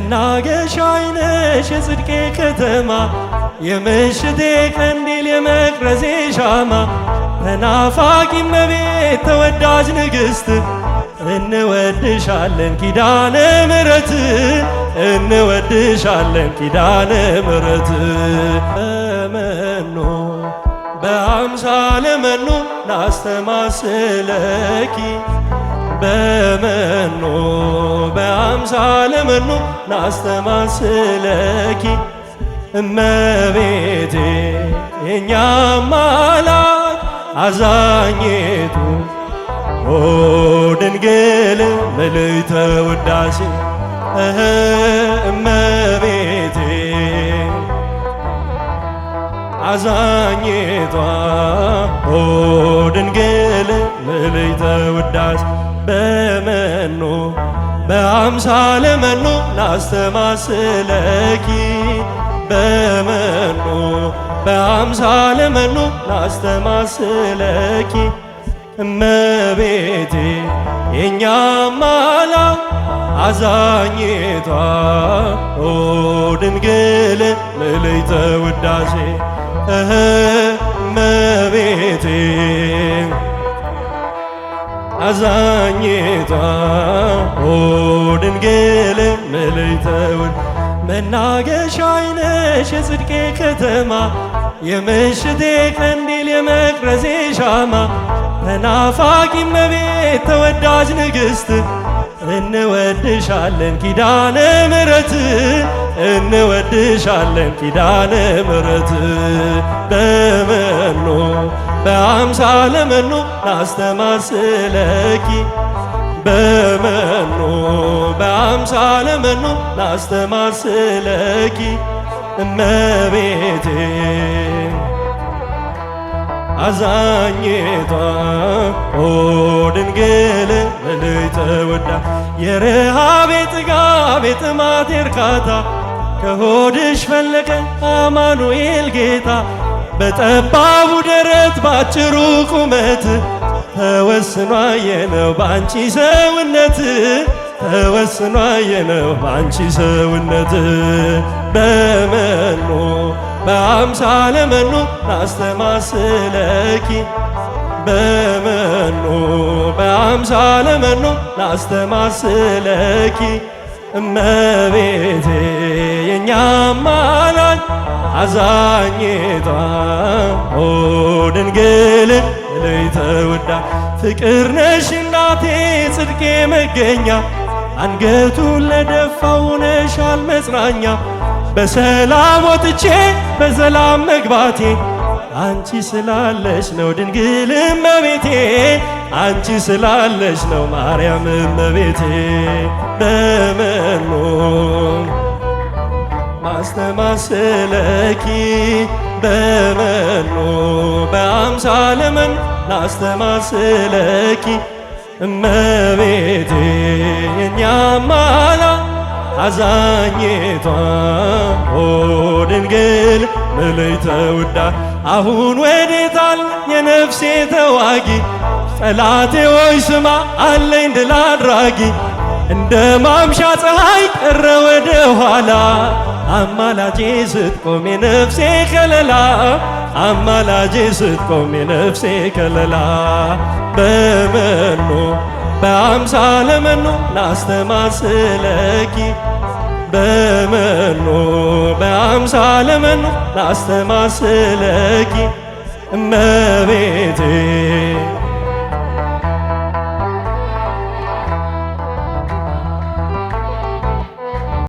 መናገሻዬ ነሽ የጽድቄ ከተማ የምሽቴ ቀንዲል የመቅረዜ ሻማ ተናፋቂ እመቤት ተወዳጅ ንግሥት እንወድሻለን ኪዳነ ምሕረት እንወድሻለን ኪዳነ ምሕረት በመኖ በአምሳለ መኖ ናስተማስለኪ በመኖ በአምሳለ መኖ ናስተማስለኪ እመቤቴ የኛ አማላጅ አዛኝቱ ኦ ድንግል ምልዕተ ውዳሴ እመቤቴ አዛኝቷ ኦ ድንግል ምልዕተ ውዳሴ በመኖ በአምሳለ መኖ ናስተማስለኪ በመኖ በአምሳለ መኖ ናስተማስለኪ እመቤቴ የኛ አማላጅ አዛኝቷ ኦ ድንግል ምልዕተ ውዳሴ እመቤቴ አዛኝቷ ኦ ድንግል ምልዕተ ውዳሴ መናገሻዬ ነሽ የጽድቄ ከተማ የምሽቴ ቀንዲል የመቅረዜ ሻማ ተናፋቂ እመቤት ተወዳጅ ንግሥት እንወድሻለን ኪዳነ ምሕረት እንወድሻለን ኪዳነ ምሕረት በመኖ በአምሳለ መኖ ናስተማስለኪ በመኖ በአምሳለ መኖ ናስተማስለኪ እመቤቴ አዛኝቷ ኦ ድንግል ምልዕተ ውዳሴ የረሃቤ ጥጋብ የጥማቴ እርካታ ከሆድሽ ፈለቀ አማኑኤል ጌታ በጠባቡ ደረት ባጭሩ ቁመት ተወስኖ አየነው ባንቺ ሰውነት ተወስኖ አየነው ባንቺ ሰውነት በመኖ በአምሳለ መኖ ናስተማስለኪ በመኖ በአምሳለ መኖ ናስተማስለኪ እመቤቴ የኛ አማላጅ አዛኝቷ ኦ ድንግል ምልዕተ ውዳሴ ፍቅር ነሽ እናቴ ጽድቄ መገኛ አንገቱን ለደፋው ሆነሻል መጽናኛ በሰላም ወጥቼ በሰላም መግባቴ አንቺ ስላለሽ ነው ድንግል እመቤቴ አንቺ ስላለሽ ነው ማርያም እመቤቴ በመኖ ናስተማስለኪ በመኖ በአምሳለ መኖ ናስተማስለኪ እመቤቴ የኛ አማላጅ አዛኝቷ ኦ ድንግል ምልዕተ ውዳሴ አሁን ወዴታል የነፍሴ ተዋጊ ጠላቴ ሆይ ስማ አለኝ ድል አድራጊ እንደ ማምሻ ፀሐይ ቀረ ወደ ኋላ አማላጄ ስትቆም የነፍሴ ከለላ አማላጄ ስትቆም የነፍሴ ከለላ በመኖ በአምሳለ መኖ ናስተማስለኪ በመኖ በአምሳለ መኖ ናስተማስለኪ እመቤቴ